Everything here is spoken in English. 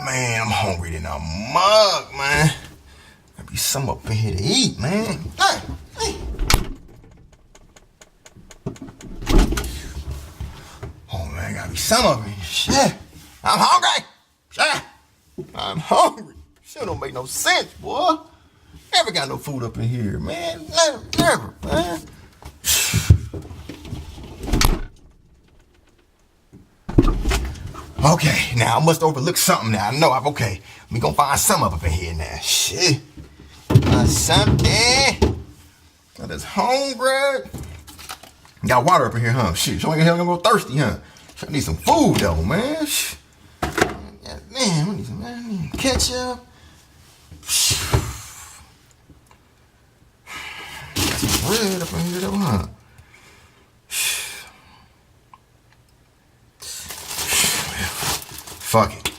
Man, I'm hungry than a mug, man. There be some up in here to eat, man. Hey. Oh, man, gotta be some up in here. Shit. I'm hungry. Shit. I'm hungry. Shit don't make no sense, boy. Never got no food up in here, man. Never, man. Okay, now I must overlook something now. I know okay. We gonna find something up in here now. Shit. Something. I'm just hungry. Got water up in here, huh? Shit, so I ain't gonna go thirsty, huh? I need some food though, man. Man, I need some ketchup. Got some bread up in here though, huh? Fuck it.